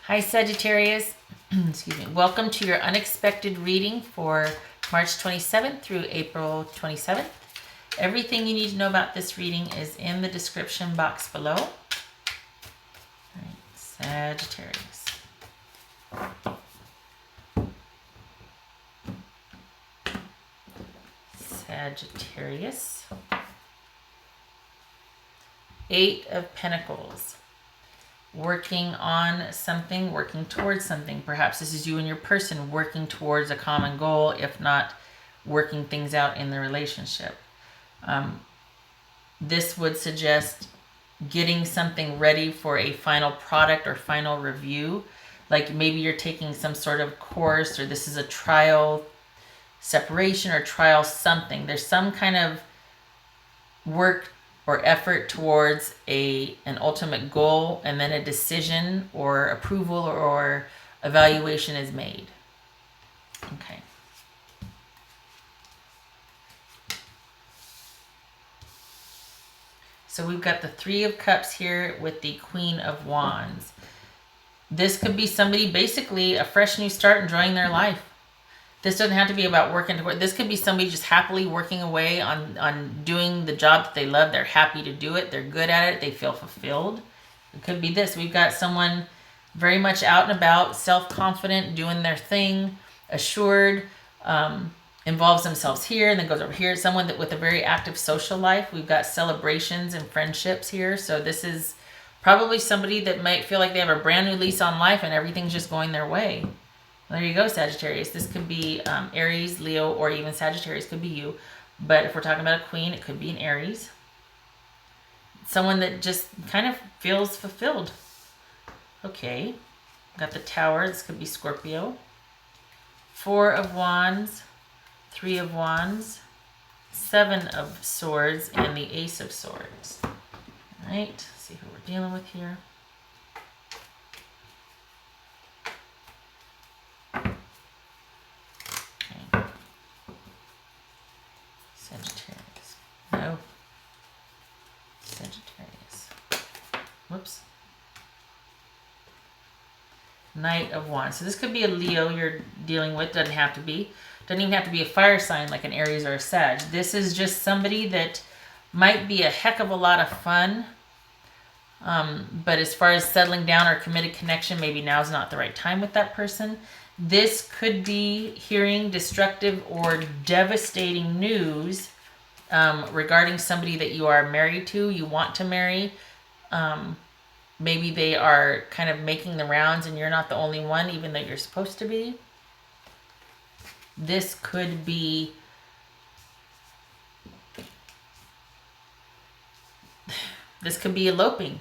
Hi Sagittarius, excuse me. Welcome to your unexpected reading for March 27th through April 27th. Everything you need to know about this reading is in the description box below. All right, Sagittarius. Sagittarius. 8 of Pentacles. Working on something, working towards something. Perhaps this is you and your person working towards a common goal, if not working things out in the relationship. This would suggest getting something ready for a final product or final review. Like maybe you're taking some sort of course, or this is a trial separation or trial something. There's some kind of work or effort towards an ultimate goal, and then a decision or approval or evaluation is made. Okay. So we've got the 3 of Cups here with the Queen of Wands. This could be somebody basically a fresh new start, enjoying their life. This doesn't have to be about working toward. This could be somebody just happily working away on doing the job that they love. They're happy to do it. They're good at it. They feel fulfilled. It could be this. We've got someone very much out and about, self-confident, doing their thing, assured, involves themselves here and then goes over here. Someone that with a very active social life. We've got celebrations and friendships here. So this is probably somebody that might feel like they have a brand new lease on life and everything's just going their way. There you go, Sagittarius. This could be Aries, Leo, or even Sagittarius could be you. But if we're talking about a queen, it could be an Aries. Someone that just kind of feels fulfilled. Okay. Got the Tower. This could be Scorpio. 4 of Wands, 3 of Wands, 7 of Swords, and the Ace of Swords. All right. Let's see who we're dealing with here. Sagittarius. No. Sagittarius. Whoops. Knight of Wands. So this could be a Leo you're dealing with. Doesn't have to be. Doesn't even have to be a fire sign like an Aries or a Sag. This is just somebody that might be a heck of a lot of fun. But as far as settling down or committed connection, maybe now's not the right time with that person. This could be hearing destructive or devastating news regarding somebody that you are married to, you want to marry. Maybe they are kind of making the rounds and you're not the only one, even though you're supposed to be. This could be eloping.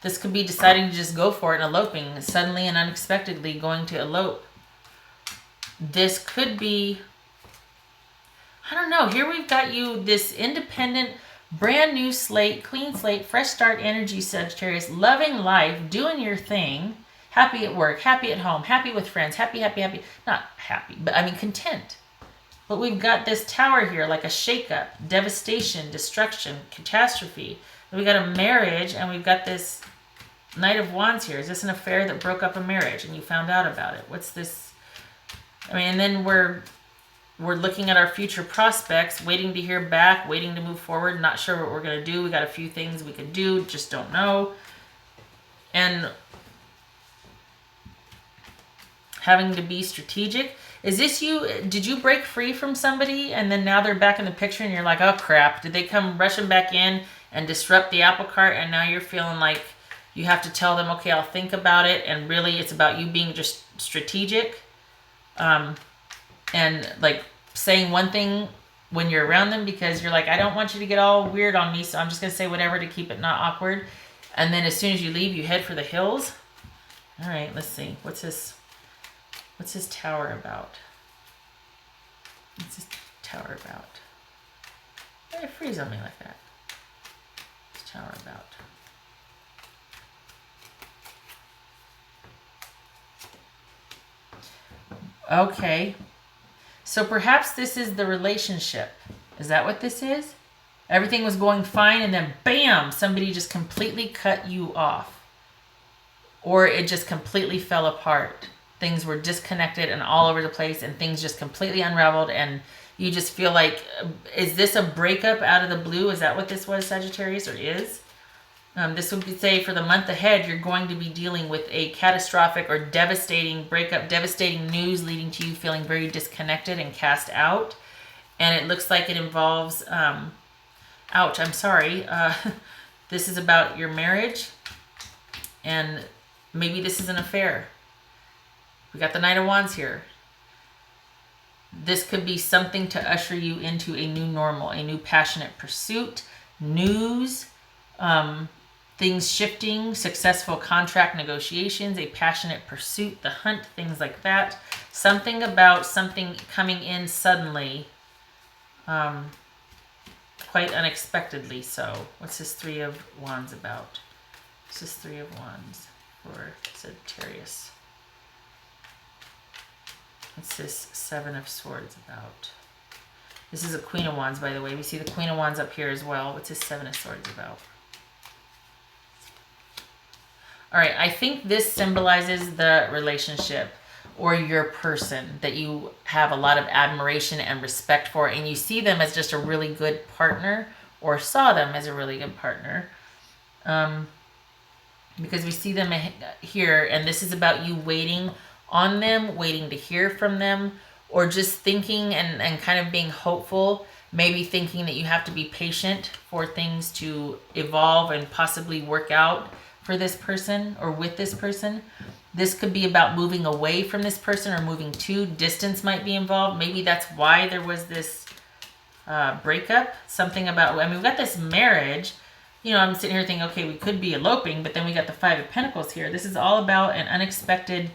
This could be deciding to just go for it and eloping, suddenly and unexpectedly going to elope. This could be, I don't know, here we've got you, this independent, brand new slate, clean slate, fresh start energy, Sagittarius, loving life, doing your thing, happy at work, happy at home, happy with friends, happy, not happy, but I mean content. But we've got this Tower here, like a shakeup, devastation, destruction, catastrophe. And we've got a marriage, and we've got this Knight of Wands here. Is this an affair that broke up a marriage and you found out about it? What's this? I mean, and then we're looking at our future prospects, waiting to hear back, waiting to move forward, not sure what we're going to do. We got a few things we could do, just don't know. And having to be strategic. Is this you? Did you break free from somebody and then now they're back in the picture and you're like, oh crap, did they come rushing back in and disrupt the apple cart, and now you're feeling like you have to tell them, okay, I'll think about it, and really it's about you being just strategic, and like saying one thing when you're around them because you're like, I don't want you to get all weird on me, so I'm just going to say whatever to keep it not awkward. And then as soon as you leave, you head for the hills. All right, let's see. What's this Tower about? What's this Tower about? Why freeze on me like that? What's Tower about? Okay. So perhaps this is the relationship. Is that what this is? Everything was going fine and then bam, somebody just completely cut you off. or it just completely fell apart. Things were disconnected and all over the place, and things just completely unraveled, and you just feel like, is this a breakup out of the blue? Is that what this was, Sagittarius, or is? This would be, say, for the month ahead, you're going to be dealing with a catastrophic or devastating breakup, devastating news leading to you feeling very disconnected and cast out. And it looks like it involves, ouch, I'm sorry. This is about your marriage, and maybe this is an affair. We got the Knight of Wands here. This could be something to usher you into a new normal, a new passionate pursuit, news, things shifting, successful contract negotiations, a passionate pursuit, the hunt, things like that. Something about something coming in suddenly, quite unexpectedly so. What's this Three of Wands about? What's this Three of Wands for Sagittarius? What's this Seven of Swords about? This is a Queen of Wands, by the way. We see the Queen of Wands up here as well. What's this Seven of Swords about? All right, I think this symbolizes the relationship or your person that you have a lot of admiration and respect for, and you see them as just a really good partner, or saw them as a really good partner. Because we see them here, and this is about you waiting on them, waiting to hear from them, or just thinking and kind of being hopeful, maybe thinking that you have to be patient for things to evolve and possibly work out for this person or with this person. This could be about moving away from this person or moving to. Distance might be involved. Maybe that's why there was this breakup. Something about, I mean, we've got this marriage. You know, I'm sitting here thinking, okay, we could be eloping, but then we got the Five of Pentacles here. This is all about an unexpected,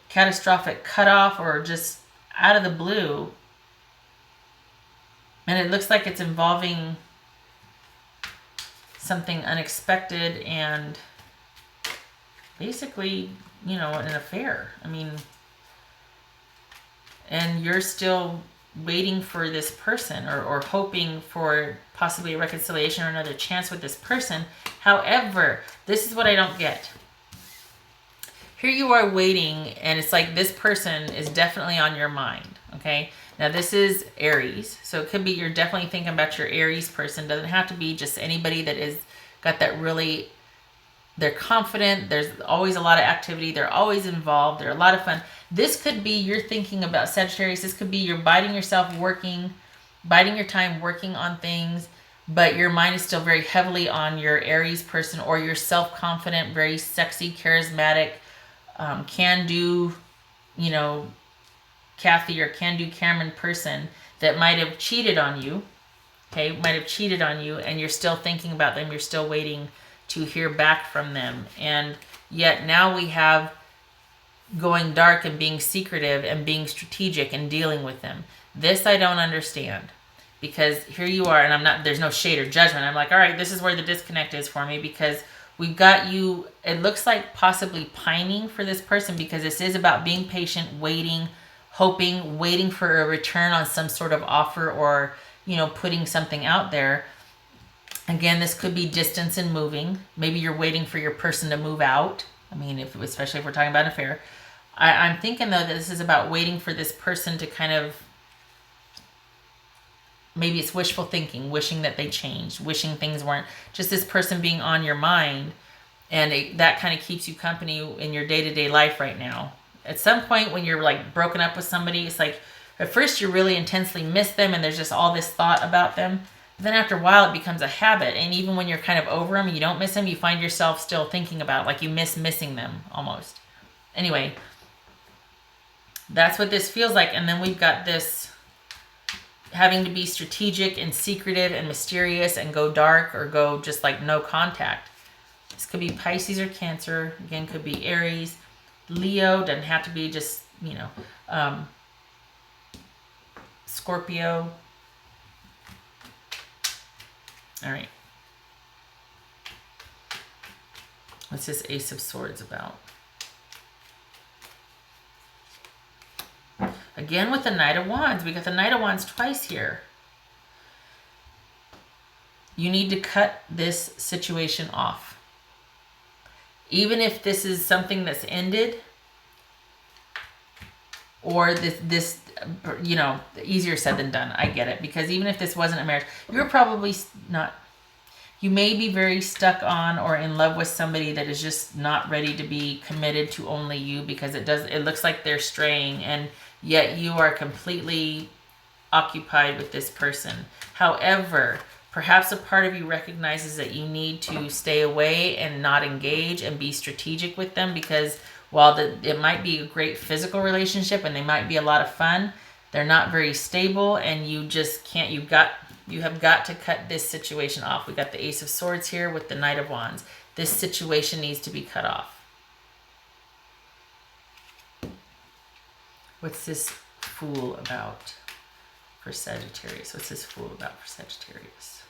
catastrophic cutoff or just out of the blue. And it looks like it's involving something unexpected and basically, you know, an affair. I mean, and you're still waiting for this person or hoping for possibly a reconciliation or another chance with this person. However, this is what I don't get. Here you are waiting, and it's like this person is definitely on your mind, okay? Now this is Aries, so it could be you're definitely thinking about your Aries person. Doesn't have to be just anybody that is got that really, they're confident, there's always a lot of activity, they're always involved, they're a lot of fun. This could be you're thinking about Sagittarius. This could be you're biding yourself working, biding your time working on things, but your mind is still very heavily on your Aries person, or your self-confident, very sexy, charismatic, can do, you know, Kathy or can do Cameron person that might have cheated on you, okay, might have cheated on you, and you're still thinking about them, you're still waiting to hear back from them. And yet now we have going dark and being secretive and being strategic and dealing with them. This I don't understand, because here you are, and I'm not, there's no shade or judgment. I'm like, all right, this is where the disconnect is for me, because we've got you, it looks like possibly pining for this person, because this is about being patient, waiting, hoping, waiting for a return on some sort of offer, or, you know, putting something out there. Again, this could be distance and moving. Maybe you're waiting for your person to move out. I mean, especially if we're talking about an affair. I'm thinking, though, that this is about waiting for this person to kind of, maybe it's wishful thinking, wishing that they changed, wishing things weren't, just this person being on your mind, and that kind of keeps you company in your day-to-day life right now. At some point when you're like broken up with somebody, it's like at first you really intensely miss them and there's just all this thought about them. But then after a while it becomes a habit, and even when you're kind of over them and you don't miss them, you find yourself still thinking about it, like you miss missing them almost. Anyway, that's what this feels like. And then we've got this having to be strategic and secretive and mysterious and go dark or go just like no contact. This could be Pisces or Cancer. Again, could be Aries. Leo, doesn't have to be just, you know, Scorpio. All right. What's this Ace of Swords about? Again with the Knight of Wands. We got the Knight of Wands twice here. You need to cut this situation off. even if this is something that's ended, or this you know, easier said than done. I get it, because even if this wasn't a marriage, you're probably not. You may be very stuck on or in love with somebody that is just not ready to be committed to only you, because it looks like they're straying, and yet you are completely occupied with this person. However, perhaps a part of you recognizes that you need to stay away and not engage and be strategic with them, because while it might be a great physical relationship and they might be a lot of fun, they're not very stable, and you just can't. You have got to cut this situation off. We got the Ace of Swords here with the Knight of Wands. This situation needs to be cut off. What's this Fool about for Sagittarius? What's this Fool about for Sagittarius?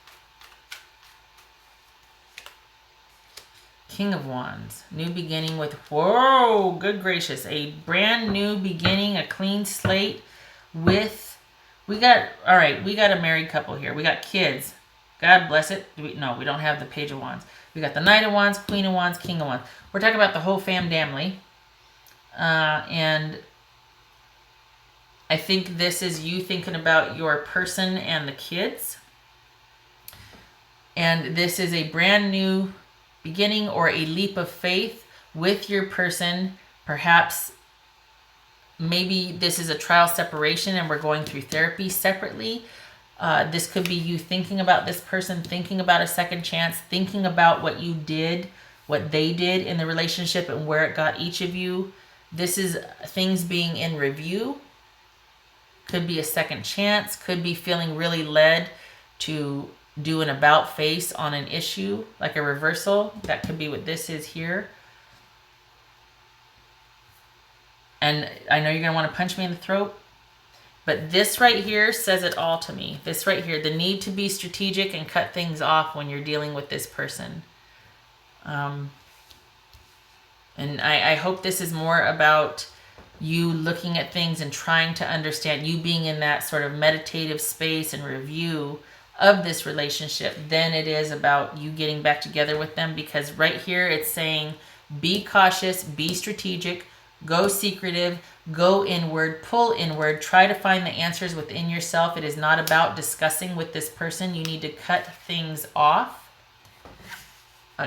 King of Wands. New beginning with, whoa, good gracious. A brand new beginning, a clean slate with... We got a married couple here. We got kids. God bless it. No, we don't have the Page of Wands. We got the Knight of Wands, Queen of Wands, King of Wands. We're talking about the whole family. And I think this is you thinking about your person and the kids. And this is a brand new beginning or a leap of faith with your person. Perhaps maybe this is a trial separation and we're going through therapy separately. This could be you thinking about this person, thinking about a second chance, thinking about what you did, what they did in the relationship and where it got each of you. This is things being in review. Could be a second chance. Could be feeling really led to do an about face on an issue, like a reversal. That could be what this is here. And I know you're going to want to punch me in the throat, but this right here says it all to me. This right here, the need to be strategic and cut things off when you're dealing with this person. And I hope this is more about you looking at things and trying to understand, you being in that sort of meditative space and review of this relationship than it is about you getting back together with them. Because right here it's saying, be cautious, be strategic, go secretive, go inward, pull inward, try to find the answers within yourself. It is not about discussing with this person. You need to cut things off.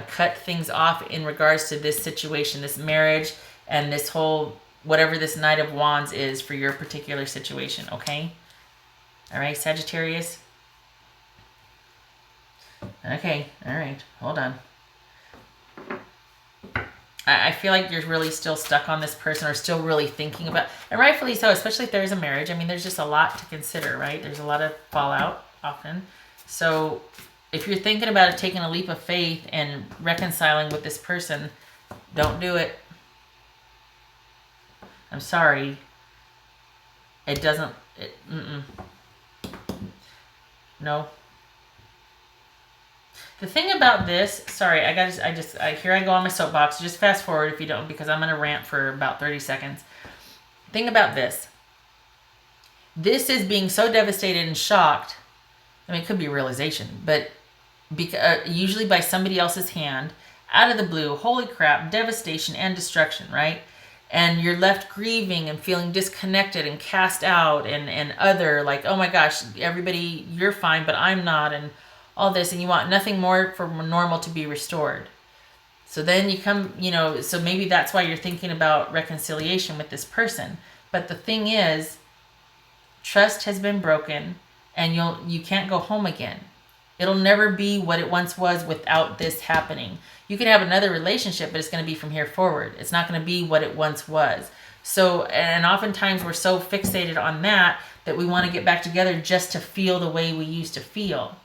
Cut things off in regards to this situation, this marriage, and this whole, whatever this Knight of Wands is for your particular situation, okay? All right, Sagittarius? Okay, all right, hold on. I feel like you're really still stuck on this person or still really thinking about, and rightfully so, especially if there's a marriage. I mean, there's just a lot to consider, right? There's a lot of fallout often. So if you're thinking about it, taking a leap of faith and reconciling with this person, don't do it. I'm sorry. It doesn't, no. The thing about this, sorry, here I go on my soapbox. Just fast forward if you don't, because I'm going to rant for about 30 seconds. Thing about this. This is being so devastated and shocked. I mean, it could be a realization, but usually by somebody else's hand, out of the blue, holy crap, devastation and destruction, right? And you're left grieving and feeling disconnected and cast out and other, like, oh my gosh, everybody, you're fine, but I'm not, and all this, and you want nothing more for normal to be restored. So then you come, so maybe that's why you're thinking about reconciliation with this person. But the thing is, trust has been broken, and you can't go home again. It'll never be what it once was without this happening. You can have another relationship, but it's going to be from here forward. It's not going to be what it once was. So, and oftentimes we're so fixated on that we want to get back together just to feel the way we used to feel.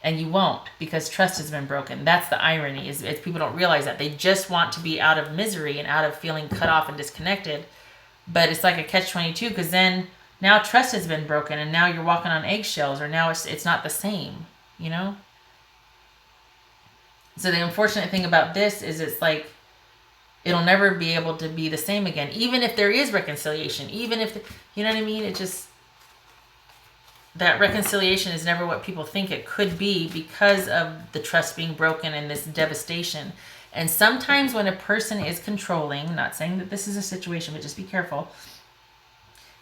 And you won't, because trust has been broken. That's the irony, is people don't realize that. They just want to be out of misery and out of feeling cut off and disconnected. But it's like a catch-22, because then now trust has been broken, and now you're walking on eggshells, or now it's not the same, So the unfortunate thing about this is it's like it'll never be able to be the same again, even if there is reconciliation, even if, you know what I mean? It just... that reconciliation is never what people think it could be because of the trust being broken and this devastation. And sometimes when a person is controlling, not saying that this is a situation, but just be careful,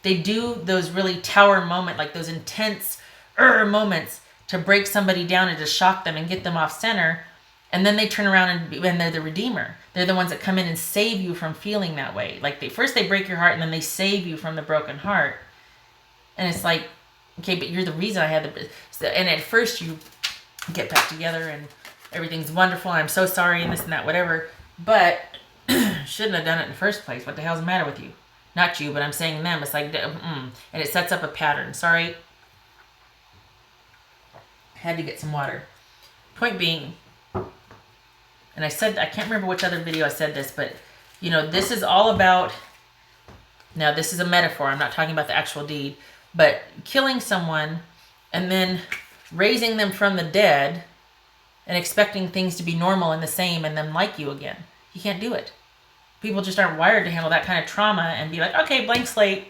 they do those really tower moment, like those intense moments to break somebody down and to shock them and get them off center. And then they turn around and they're the redeemer. They're the ones that come in and save you from feeling that way. Like first they break your heart and then they save you from the broken heart. And it's like, okay, but you're the reason I had and at first you get back together and everything's wonderful and I'm so sorry and this and that, whatever. But shouldn't have done it in the first place. What the hell's the matter with you? Not you, but I'm saying them. It's like, and it sets up a pattern. Sorry. Had to get some water. Point being, and I can't remember which other video I said this, but this is all about, now this is a metaphor. I'm not talking about the actual deed, but killing someone and then raising them from the dead and expecting things to be normal and the same and them like you again. You can't do it. People just aren't wired to handle that kind of trauma and be like, okay, blank slate.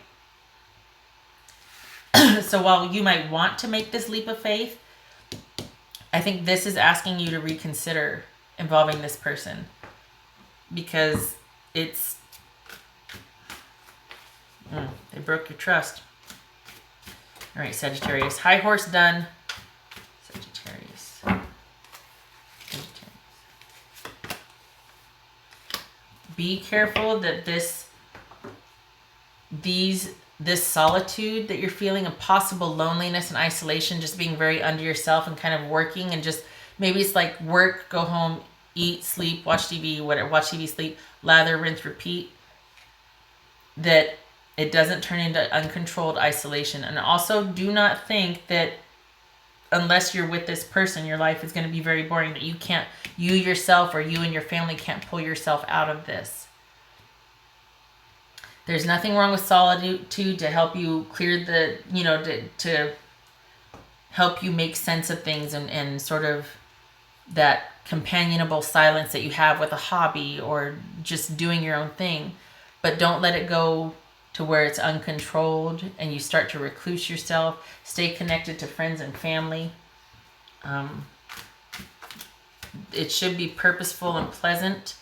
So while you might want to make this leap of faith, I think this is asking you to reconsider involving this person, because it's, they broke your trust. All right, Sagittarius. High horse done. Sagittarius. Be careful that this solitude that you're feeling, and possible loneliness and isolation, just being very under yourself and kind of working and just, maybe it's like work, go home, eat, sleep, watch TV, whatever, watch TV, sleep, lather, rinse, repeat, that it doesn't turn into uncontrolled isolation. And also do not think that unless you're with this person, your life is going to be very boring, that you yourself or you and your family can't pull yourself out of this. There's nothing wrong with solitude to help you clear to help you make sense of things and sort of that companionable silence that you have with a hobby or just doing your own thing. But don't let it go to where it's uncontrolled and you start to recluse yourself. Stay connected to friends and family. It should be purposeful and pleasant.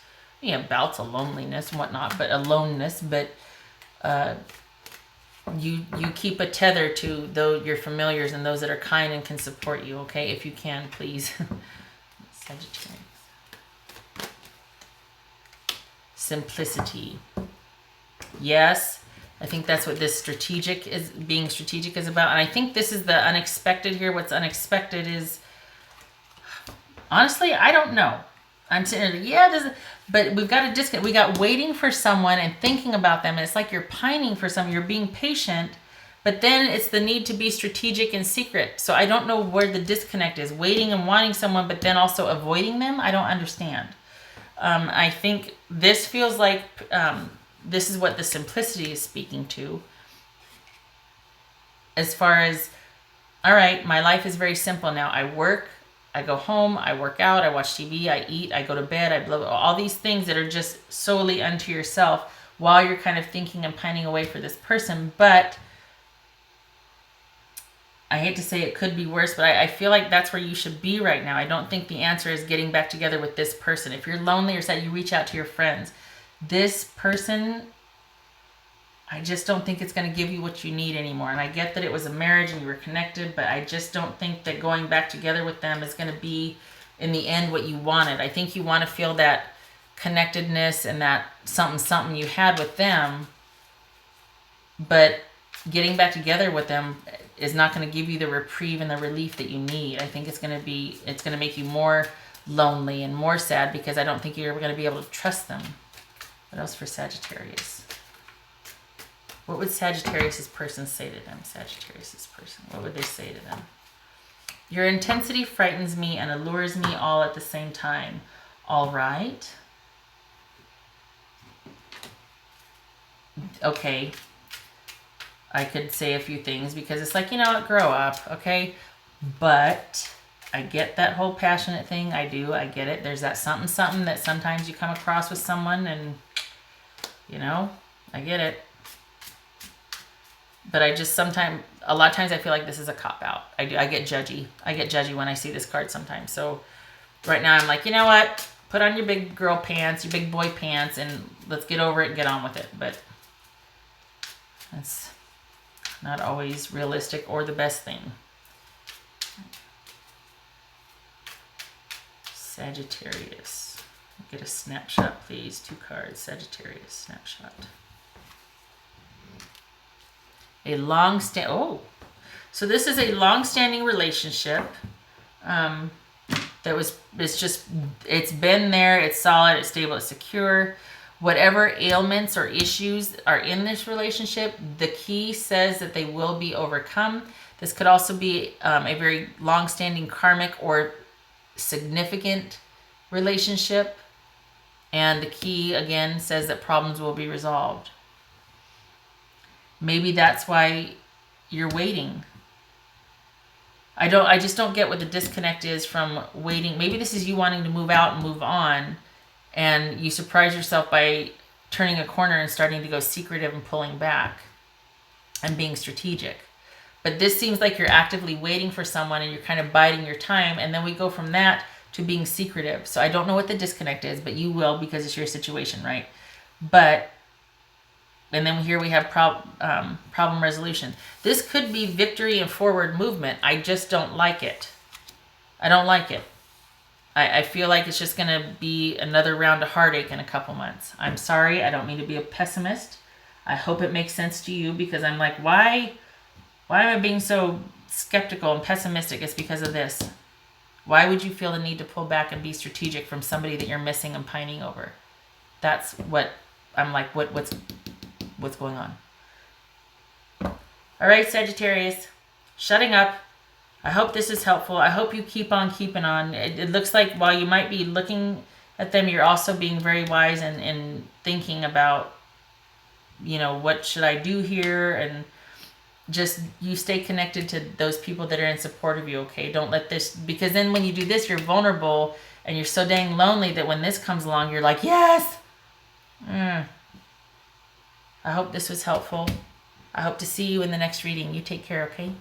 Bouts of loneliness and whatnot, but aloneness. But you keep a tether to your familiars and those that are kind and can support you. Okay, if you can, please. Sagittarius. Simplicity. Yes. I think that's what this being strategic is about. And I think this is the unexpected here. What's unexpected is, honestly, I don't know. I'm sitting there, but we've got a disconnect. We got waiting for someone and thinking about them. And it's like you're pining for someone. You're being patient, but then it's the need to be strategic and secret. So I don't know where the disconnect is. Waiting and wanting someone, but then also avoiding them. I don't understand. I think this feels like... this is what the simplicity is speaking to. As far as, all right, my life is very simple now. I work, I go home, I work out, I watch TV, I eat, I go to bed, I blow, all these things that are just solely unto yourself while you're kind of thinking and pining away for this person. But I hate to say it could be worse, but I feel like that's where you should be right now. I don't think the answer is getting back together with this person. If you're lonely or sad, you reach out to your friends. This person, I just don't think it's going to give you what you need anymore. And I get that it was a marriage and you were connected, but I just don't think that going back together with them is going to be, in the end, what you wanted. I think you want to feel that connectedness and that something you had with them, but getting back together with them is not going to give you the reprieve and the relief that you need. I think it's going to make you more lonely and more sad, because I don't think you're ever going to be able to trust them. What else for Sagittarius? What would Sagittarius' person say to them? Sagittarius' person. What would they say to them? Your intensity frightens me and allures me all at the same time. All right. Okay. I could say a few things because it's like, grow up, okay? But I get that whole passionate thing. I do. I get it. There's that something that sometimes you come across with someone and, I get it. But I just a lot of times I feel like this is a cop-out. I get judgy. I get judgy when I see this card sometimes. So right now I'm like, you know what? put on your big girl pants, your big boy pants, and let's get over it and get on with it. But that's not always realistic or the best thing. Sagittarius. Get a snapshot, please. 2 cards. Sagittarius snapshot. So this is a long-standing relationship. It's been there, it's solid, it's stable, it's secure. Whatever ailments or issues are in this relationship, the key says that they will be overcome. This could also be a very long-standing karmic or significant relationship. And the key, again, says that problems will be resolved. Maybe that's why you're waiting. I just don't get what the disconnect is from waiting. Maybe this is you wanting to move out and move on, and you surprise yourself by turning a corner and starting to go secretive and pulling back and being strategic. But this seems like you're actively waiting for someone and you're kind of biding your time, and then we go from that to being secretive. So I don't know what the disconnect is, but you will, because it's your situation, right? And then here we have problem resolution. This could be victory and forward movement. I just don't like it. I don't like it. I feel like it's just going to be another round of heartache in a couple months. I'm sorry. I don't mean to be a pessimist. I hope it makes sense to you, because I'm like, why am I being so skeptical and pessimistic? It's because of this. Why would you feel the need to pull back and be strategic from somebody that you're missing and pining over? That's what I'm like, what's going on? All right, Sagittarius, shutting up. I hope this is helpful. I hope you keep on keeping on. It looks like while you might be looking at them, you're also being very wise and thinking about, what should I do here? And just you stay connected to those people that are in support of you, okay? Don't let this, because then when you do this, you're vulnerable and you're so dang lonely that when this comes along, you're like, yes! I hope this was helpful. I hope to see you in the next reading. You take care, okay?